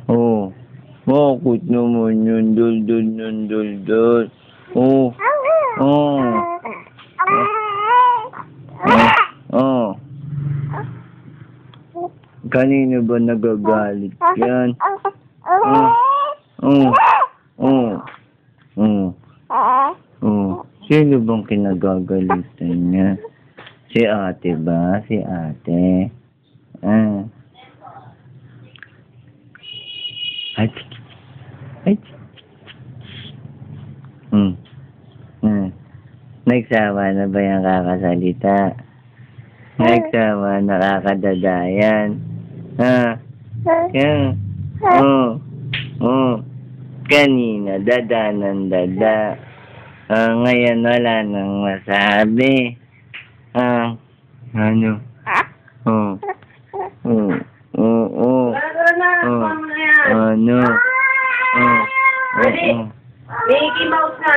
Oh. Bakit naman yun? Dul. Oh. Oh. Oh. Kanino ba nagagalit yan? Oh. Oh. Oh. Oh. Oh. Sino bang kinagagalitan niya? Si ate ba? Si ate? Ah. Ay. Ay. Nagsawa na ba yung kakasalita? Nagsawa, nakakadadayan. Ha? Yan. Oh. Oh. Kanina, dada ng dada. Ngayon, wala nang masabi. Ano? Oh. Oh. Oh. Oh. Oh. Ano? Oh. Oh. Mickey Mouse na.